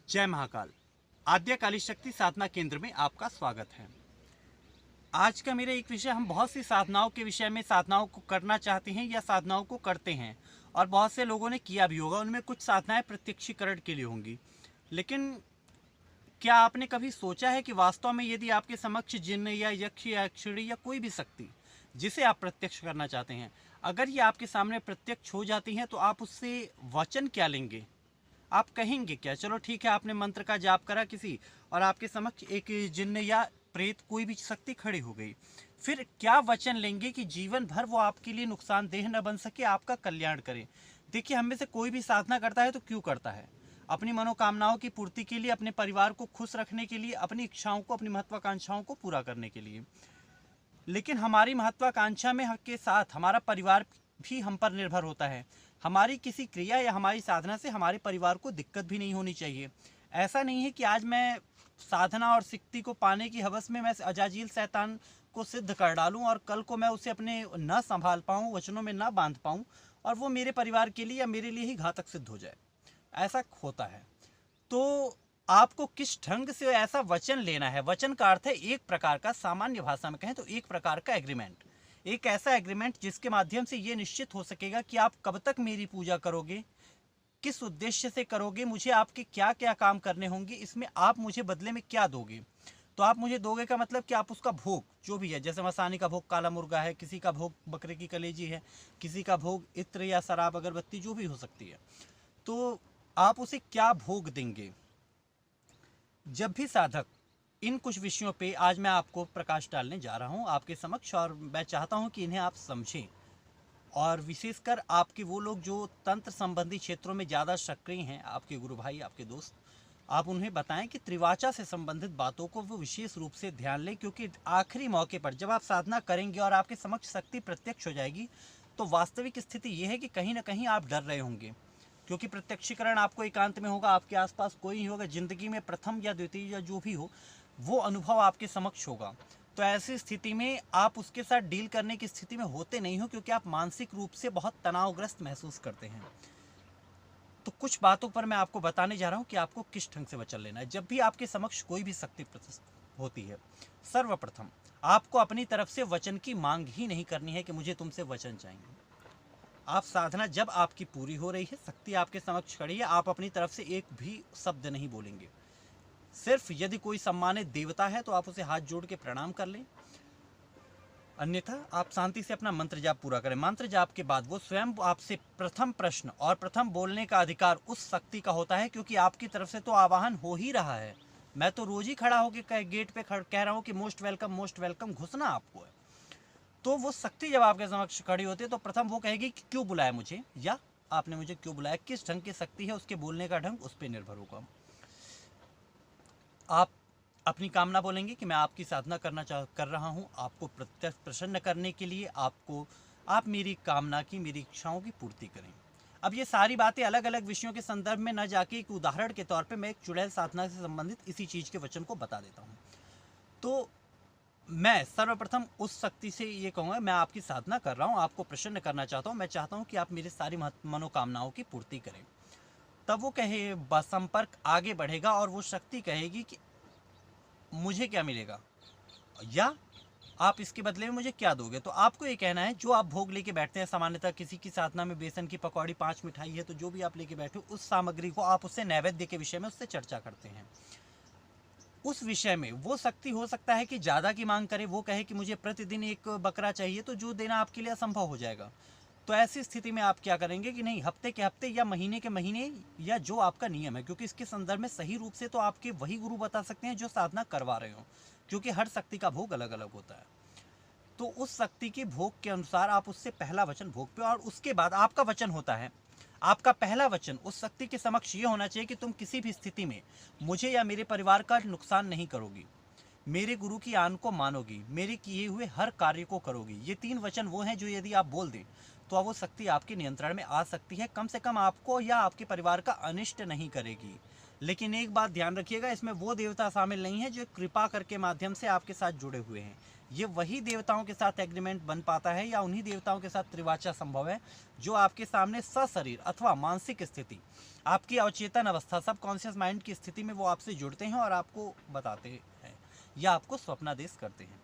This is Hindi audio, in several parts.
जय महाकाल। आद्यकाली शक्ति साधना केंद्र में आपका स्वागत है। आज का मेरा एक विषय, हम बहुत सी साधनाओं के विषय में, साधनाओं को करना चाहते हैं या साधनाओं को करते हैं और बहुत से लोगों ने किया भी होगा। उनमें कुछ साधनाएं प्रत्यक्षीकरण के लिए होंगी, लेकिन क्या आपने कभी सोचा है कि वास्तव में यदि आपके समक्ष जिन्न या यक्ष या यक्षिणी या कोई भी शक्ति जिसे आप प्रत्यक्ष करना चाहते हैं, अगर ये आपके सामने प्रत्यक्ष हो जाती हैं तो आप उससे वचन क्या लेंगे? आप कहेंगे क्या? चलो ठीक है, आपने मंत्र का जाप करा किसी और आपके समक्ष एक जिन्न या प्रेत कोई भी शक्ति खड़ी हो गई, फिर क्या वचन लेंगे कि जीवन भर वो आपके लिए नुकसानदेह न बन सके, आपका कल्याण करे? देखिए, हम में से कोई भी साधना करता है तो क्यों करता है? अपनी मनोकामनाओं की पूर्ति के लिए, अपने परिवार को खुश रखने के लिए, अपनी इच्छाओं को, अपनी महत्वाकांक्षाओं को पूरा करने के लिए। लेकिन हमारी महत्वाकांक्षा में के साथ हमारा परिवार भी हम पर निर्भर होता है। हमारी किसी क्रिया या हमारी साधना से हमारे परिवार को दिक्कत भी नहीं होनी चाहिए। ऐसा नहीं है कि आज मैं साधना और सिद्धि को पाने की हवस में मैं अजाजील शैतान को सिद्ध कर डालूं और कल को मैं उसे अपने न संभाल पाऊं, वचनों में न बांध पाऊं और वो मेरे परिवार के लिए या मेरे लिए ही घातक सिद्ध हो जाए। ऐसा होता है। तो आपको किस ढंग से ऐसा वचन लेना है? वचन का अर्थ है एक प्रकार का, सामान्य भाषा में कहें तो एक प्रकार का एग्रीमेंट। एक ऐसा एग्रीमेंट जिसके माध्यम से ये निश्चित हो सकेगा कि आप कब तक मेरी पूजा करोगे, किस उद्देश्य से करोगे, मुझे आपके क्या क्या काम करने होंगे, इसमें आप मुझे बदले में क्या दोगे। तो आप मुझे दोगे का मतलब कि आप उसका भोग जो भी है, जैसे मसानी का भोग काला मुर्गा है, किसी का भोग बकरे की कलेजी है, किसी का भोग इत्र या शराब अगरबत्ती जो भी हो सकती है, तो आप उसे क्या भोग देंगे। जब भी साधक इन कुछ विषयों पे आज मैं आपको प्रकाश डालने जा रहा हूँ आपके समक्ष, और मैं चाहता हूँ कि इन्हें आप समझें, और विशेषकर आपके वो लोग जो तंत्र संबंधी क्षेत्रों में ज़्यादा सक्रिय हैं, आपके गुरु भाई, आपके दोस्त, आप उन्हें बताएं कि त्रिवाचा से संबंधित बातों को वो विशेष रूप से ध्यान लें, क्योंकि आखिरी मौके पर जब आप साधना करेंगे और आपके समक्ष शक्ति प्रत्यक्ष हो जाएगी तो वास्तविक स्थिति ये है कि कहीं ना कहीं आप डर रहे होंगे, क्योंकि प्रत्यक्षीकरण आपको एकांत में होगा, आपके आसपास कोई नहीं होगा, जिंदगी में प्रथम या द्वितीय या जो भी हो वो अनुभव आपके समक्ष होगा। तो ऐसी स्थिति में आप उसके साथ डील करने की स्थिति में होते नहीं हो, क्योंकि आप मानसिक रूप से बहुत तनावग्रस्त महसूस करते हैं। तो कुछ बातों पर मैं आपको बताने जा रहा हूं कि आपको किस ढंग से वचन लेना है जब भी आपके समक्ष कोई भी शक्ति प्रदर्शित होती है। सर्वप्रथम आपको अपनी तरफ से वचन की मांग ही नहीं करनी है कि मुझे तुमसे वचन चाहिए। आप साधना जब आपकी पूरी हो रही है, शक्ति आपके समक्ष खड़ी है, आप अपनी तरफ से एक भी शब्द नहीं बोलेंगे। सिर्फ यदि कोई सम्मानित देवता है तो आप उसे हाथ जोड़ के प्रणाम कर लें, अन्यथा आप शांति से अपना मंत्र जाप पूरा करें। मंत्र जाप के बाद वो स्वयं आपसे प्रथम प्रश्न और प्रथम बोलने का अधिकार उस शक्ति का होता है, क्योंकि आपकी तरफ से तो आवाहन हो ही रहा है। मैं तो रोज ही खड़ा होकर गेट पे कह रहा हूँ कि मोस्ट वेलकम, घुसना आपको है। तो वो शक्ति जब आपके समक्ष खड़ी होती है तो प्रथम वो कहेगी कि क्यों बुलाया मुझे, या आपने मुझे क्यों बुलाया, किस ढंग की शक्ति है, उसके बोलने का ढंग उस पर निर्भर होगा। आप अपनी कामना बोलेंगे कि मैं आपकी साधना कर रहा हूँ, आपको प्रत्यक्ष प्रसन्न करने के लिए, आप मेरी कामना की, मेरी इच्छाओं की पूर्ति करें। अब ये सारी बातें अलग अलग विषयों के संदर्भ में न जाके एक उदाहरण के तौर पे मैं एक चुड़ैल साधना से संबंधित इसी चीज़ के वचन को बता देता हूँ। तो मैं सर्वप्रथम उस शक्ति से ये कहूँगा, मैं आपकी साधना कर रहा हूँ, आपको प्रसन्न करना चाहता हूँ, मैं चाहता हूँ कि आप मेरी सारी मनोकामनाओं की पूर्ति करें। तब वो कहे, संपर्क आगे बढ़ेगा और वो शक्ति कहेगी कि मुझे क्या मिलेगा, या आप इसके बदले में मुझे क्या दोगे। तो आपको ये कहना है, जो आप भोग लेके बैठते हैं, सामान्यतः किसी की साधना में बेसन की पकौड़ी, 5 मिठाई है, तो जो भी आप लेके बैठे हो उस सामग्री को आप उससे नैवेद्य के विषय में उससे चर्चा करते हैं। उस विषय में वो शक्ति हो सकता है कि ज़्यादा की मांग करे, वो कहे कि मुझे प्रतिदिन एक बकरा चाहिए, तो जो देना आपके लिए असंभव हो जाएगा। तो ऐसी स्थिति में आप क्या करेंगे कि नहीं, हफ्ते के हफ्ते या महीने के महीने, या जो आपका नियम है, क्योंकि इसके संदर्भ में सही रूप से तो आपके वही गुरु बता सकते हैं जो साधना करवा रहे हो, क्योंकि हर शक्ति का भोग अलग अलग होता है। तो उस शक्ति के भोग के अनुसार आप उससे पहला वचन भोग पे, और उसके बाद आपका वचन होता है, आपका पहला वचन उस शक्ति के समक्ष ये होना चाहिए कि तुम किसी भी स्थिति में मुझे या मेरे परिवार का नुकसान नहीं करोगी, मेरे गुरु की आन को मानोगी, मेरे किए हुए हर कार्य को करोगी। ये 3 वचन वो हैं जो यदि आप बोल दें तो वो शक्ति आपके नियंत्रण में आ सकती है, कम से कम आपको या आपके परिवार का अनिष्ट नहीं करेगी। लेकिन एक बात ध्यान रखिएगा, इसमें वो देवता शामिल नहीं है जो कृपा करके माध्यम से आपके साथ जुड़े हुए हैं। ये वही देवताओं के साथ एग्रीमेंट बन पाता है या उन्हीं देवताओं के साथ त्रिवाचा संभव है जो आपके सामने सशरीर अथवा मानसिक स्थिति, आपकी अवचेतन अवस्था, सब कॉन्शियस माइंड की स्थिति में वो आपसे जुड़ते हैं और आपको बताते हैं या आपको स्वप्नादेश करते हैं।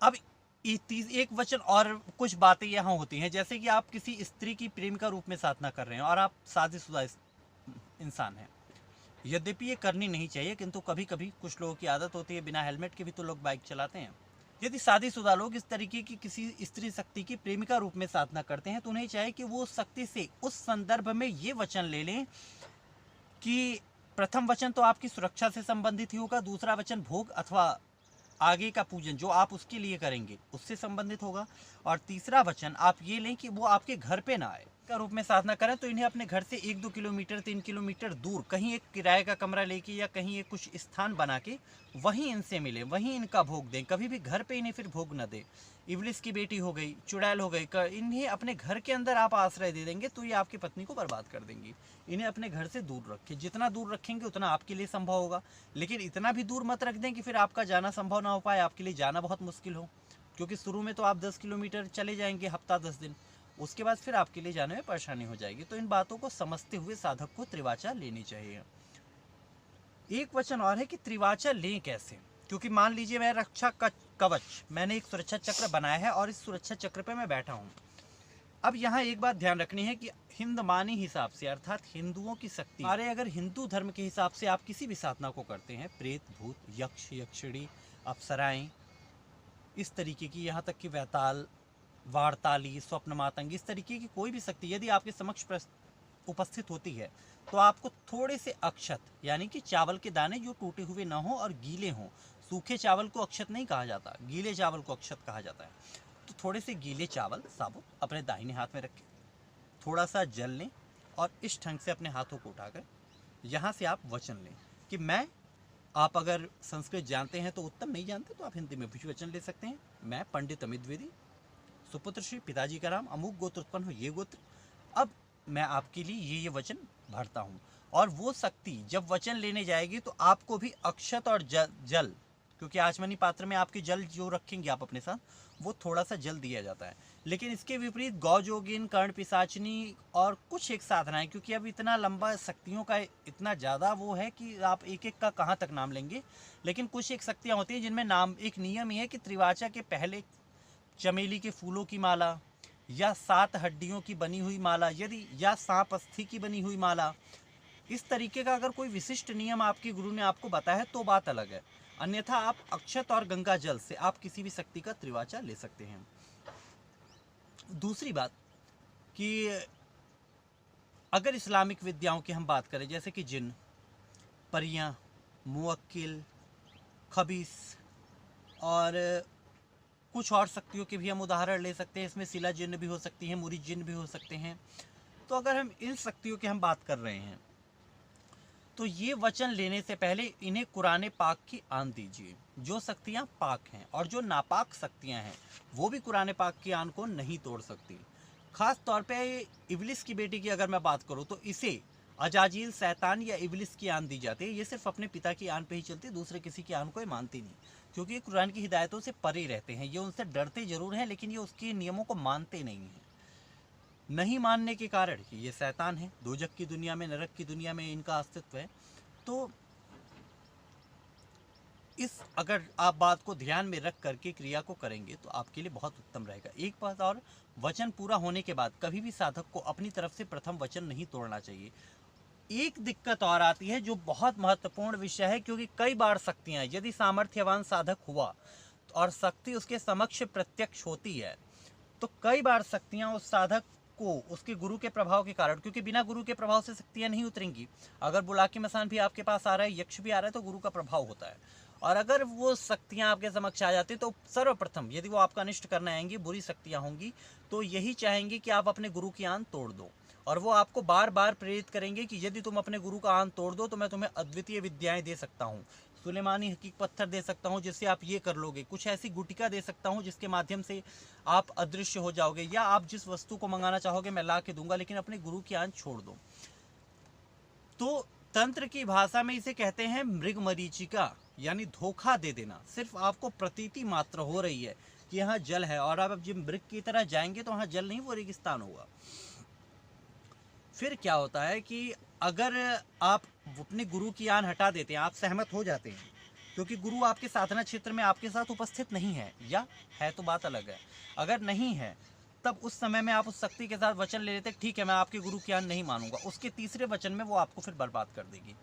अब एक वचन और कुछ बातें यहाँ होती हैं, जैसे कि आप किसी स्त्री की प्रेमिका रूप में साधना कर रहे हैं और आप शादीशुदा इंसान हैं। यद्यपि ये करनी नहीं चाहिए, किंतु कभी कभी कुछ लोगों की आदत होती है, बिना हेलमेट के भी तो लोग बाइक चलाते हैं। यदि शादीशुदा लोग इस तरीके की किसी स्त्री शक्ति की प्रेमिका रूप में साधना करते हैं तो उन्हें चाहिए कि वो शक्ति से उस संदर्भ में ये वचन ले लें कि प्रथम वचन तो आपकी सुरक्षा से संबंधित ही होगा, दूसरा वचन भोग अथवा आगे का पूजन जो आप उसके लिए करेंगे उससे संबंधित होगा, और तीसरा वचन आप ये लें कि वो आपके घर पे ना आए का रूप में साधना करें। तो इन्हें अपने घर से 1-2 किलोमीटर 3 किलोमीटर दूर कहीं एक किराए का कमरा लेके या कहीं एक कुछ स्थान बना के वहीं इनसे मिले, वहीं इनका भोग दें। कभी भी घर पे इन्हें फिर भोग न दें। इबलिस की बेटी हो गई, चुड़ैल हो गई, इन्हें अपने घर के अंदर आप आश्रय दे देंगे तो ये आपकी पत्नी को बर्बाद कर देंगी। इन्हें अपने घर से दूर रखें, जितना दूर रखेंगे उतना आपके लिए संभव होगा, लेकिन इतना भी दूर मत रख दें कि फिर आपका जाना संभव ना हो पाए, आपके लिए जाना बहुत मुश्किल हो। क्योंकि शुरू में तो आप 10 किलोमीटर चले जाएंगे हफ्ता 10 दिन, उसके बाद फिर आपके लिए जाने में परेशानी हो जाएगी। तो इन बातों को समझते हुए साधक को त्रिवाचा लेनी चाहिए। एक वचन और है कि त्रिवाचा लें कैसे, क्योंकि मान लीजिए मैं रक्षा कवच, मैंने एक सुरक्षा चक्र बनाया है और इस सुरक्षा चक्र पे मैं बैठा हूँ। अब यहाँ एक बात ध्यान रखनी है कि हिंदमानी हिसाब से, अर्थात हिंदुओं की शक्ति, हमारे अगर हिंदू धर्म के हिसाब से आप किसी भी साधना को करते हैं, प्रेत, भूत, यक्ष, यक्षिणी, अप्सराएं, इस तरीके की, यहाँ तक कि वैताल, वार्ताली, स्वप्न मातंग, इस तरीके की कोई भी शक्ति यदि आपके समक्ष उपस्थित होती है तो आपको थोड़े से अक्षत, यानी कि चावल के दाने जो टूटे हुए ना हो और गीले हों, सूखे चावल को अक्षत नहीं कहा जाता, गीले चावल को अक्षत कहा जाता है, तो थोड़े से गीले चावल साबुत अपने दाहिने हाथ में रखें, थोड़ा सा जल लें और इस ढंग से अपने हाथों को उठाकर यहाँ से आप वचन लें कि मैं, आप अगर संस्कृत जानते हैं तो उत्तम, नहीं जानते तो आप हिंदी में भी वचन ले सकते हैं। मैं पंडित अमित द्विवेदी, सुपुत्र श्री, पिताजी का नाम, अमुक गोत्र उत्पन्न हो ये गोत्र, अब मैं आपके लिए ये वचन भरता हूँ। और वो शक्ति जब वचन लेने जाएगी तो आपको भी अक्षत और जल, क्योंकि आचमनी पात्र में आपके जल जो रखेंगे आप अपने साथ, वो थोड़ा सा जल दिया जाता है। लेकिन इसके विपरीत गौ जोगिन, कर्ण पिशाचनी और कुछ एक साधनाएं, क्योंकि अब इतना लंबा शक्तियों का इतना ज़्यादा वो है कि आप एक एक का कहाँ तक नाम लेंगे, लेकिन कुछ एक शक्तियाँ होती हैं जिनमें नाम, एक नियम ये है कि त्रिवाचा के पहले चमेली के फूलों की माला या 7 हड्डियों की बनी हुई माला, यदि या सांप अस्थि की बनी हुई माला, इस तरीके का अगर कोई विशिष्ट नियम आपके गुरु ने आपको बताया है तो बात अलग है, अन्यथा आप अक्षत और गंगा जल से आप किसी भी शक्ति का त्रिवाचा ले सकते हैं। दूसरी बात कि अगर इस्लामिक विद्याओं की हम बात करें, जैसे कि जिन, परियां, मुवक्किल, खबीस और कुछ और शक्तियों के भी हम उदाहरण ले सकते हैं, इसमें सिला जिन्न भी हो सकती हैं, मुरी जिन्न भी हो सकते हैं। तो अगर हम इन शक्तियों की हम बात कर रहे हैं तो ये वचन लेने से पहले इन्हें कुरान पाक की आन दीजिए। जो शक्तियाँ पाक हैं और जो नापाक शक्तियाँ हैं वो भी कुरान पाक की आन को नहीं तोड़ सकती। ख़ास तौर पे इबलिस की बेटी की अगर मैं बात करूँ तो इसे अजाजील, शैतान या इबलिस की आन दी जाती है। ये सिर्फ अपने पिता की आन पे ही चलती है, दूसरे किसी की आन को ये मानती नहीं, क्योंकि ये कुरान की हिदायतों से परे रहते हैं। ये उनसे डरते ज़रूर हैं लेकिन ये उसके नियमों को मानते नहीं हैं। नहीं मानने के कारण ये शैतान है, दोजख की दुनिया में, नरक की दुनिया में इनका अस्तित्व है। तो इस अगर आप बात को ध्यान में रख करके क्रिया को करेंगे तो आपके लिए बहुत उत्तम रहेगा। एक बात और, वचन पूरा होने के बाद कभी भी साधक को अपनी तरफ से प्रथम वचन नहीं तोड़ना चाहिए। एक दिक्कत और आती है जो बहुत महत्वपूर्ण विषय है, क्योंकि कई बार शक्तियाँ, यदि सामर्थ्यवान साधक हुआ और शक्ति उसके समक्ष प्रत्यक्ष होती है तो कई बार शक्तियाँ उस साधक को उसके गुरु के प्रभाव के कारण, क्योंकि बिना गुरु के प्रभाव से शक्तियाँ नहीं उतरेंगी। अगर बुलाकी मसान भी आपके पास आ रहा है, यक्ष भी आ रहा है, तो गुरु का प्रभाव होता है। और अगर वो शक्तियाँ आपके समक्ष आ जाती तो सर्वप्रथम यदि वो आपका अनिष्ट करने आएंगी, बुरी शक्तियाँ होंगी, तो यही चाहेंगे कि आप अपने गुरु की आन तोड़ दो। और वो आपको बार बार प्रेरित करेंगे कि यदि तुम अपने गुरु का आन तोड़ दो तो मैं तुम्हें अद्वितीय विद्याएं दे सकता हूँ, सुलेमानी हकीक पत्थर दे सकता हूँ जिससे आप ये कर लोगे, कुछ ऐसी गुटिका दे सकता हूँ जिसके माध्यम से आप अदृश्य हो जाओगे, या आप जिस वस्तु को मंगाना चाहोगे मैं ला के दूंगा, लेकिन अपने गुरु की आन छोड़ दो। तो तंत्र की भाषा में इसे कहते हैं मृग मरीचिका, यानी धोखा दे देना। सिर्फ आपको प्रतीति मात्र हो रही है कि यहाँ जल है, और आप अब जिन मृग की तरह जाएंगे तो वहाँ जल नहीं, वो रेगिस्तान होगा। फिर क्या होता है कि अगर आप अपने गुरु की आन हटा देते हैं, आप सहमत हो जाते हैं, क्योंकि गुरु आपके साधना क्षेत्र में आपके साथ उपस्थित नहीं है, या है तो बात अलग है। अगर नहीं है तब उस समय में आप उस शक्ति के साथ वचन ले लेते, ठीक है मैं आपके गुरु की आन नहीं मानूंगा, उसके तीसरे वचन में वो आपको फिर बर्बाद कर देगी,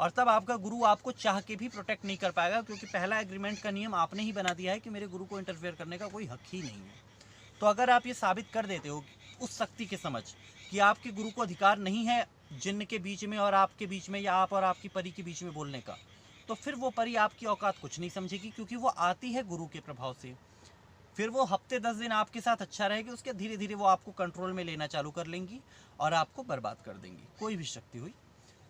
और तब आपका गुरु आपको चाह के भी प्रोटेक्ट नहीं कर पाएगा, क्योंकि पहला एग्रीमेंट का नियम आपने ही बना दिया है कि मेरे गुरु को इंटरफेयर करने का कोई हक ही नहीं है। तो अगर आप ये साबित कर देते हो उस शक्ति के समझ कि आपके गुरु को अधिकार नहीं है जिन्न के बीच में और आपके बीच में, या आप और आपकी परी के बीच में बोलने का, तो फिर वो परी आपकी औकात कुछ नहीं समझेगी, क्योंकि वो आती है गुरु के प्रभाव से। फिर वो हफ्ते 10 दिन आपके साथ अच्छा रहेगी, उसके धीरे धीरे वो आपको कंट्रोल में लेना चालू कर लेंगी और आपको बर्बाद कर देंगी। कोई भी शक्ति हुई,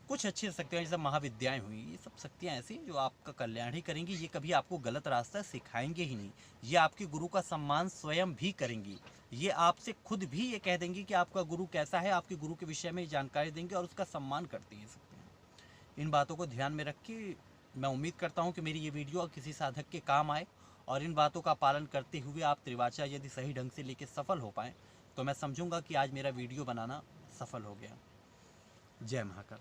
कुछ अच्छी शक्तियाँ जैसे महाविद्याएं हुई, ये सब शक्तियाँ ऐसी जो आपका कल्याण ही करेंगी, ये कभी आपको गलत रास्ता सिखाएंगे ही नहीं। ये आपके गुरु का सम्मान स्वयं भी करेंगी, ये आपसे खुद भी ये कह देंगी कि आपका गुरु कैसा है, आपके गुरु के विषय में जानकारी देंगे और उसका सम्मान करती हैं शक्तियाँ। इन बातों को ध्यान में रख के मैं उम्मीद करता हूँ कि मेरी ये वीडियो किसी साधक के काम आए, और इन बातों का पालन करते हुए आप त्रिवाचा यदि सही ढंग से लेके सफल हो पाएँ, तो मैं समझूंगा कि आज मेरा वीडियो बनाना सफल हो गया। जय महाकाल।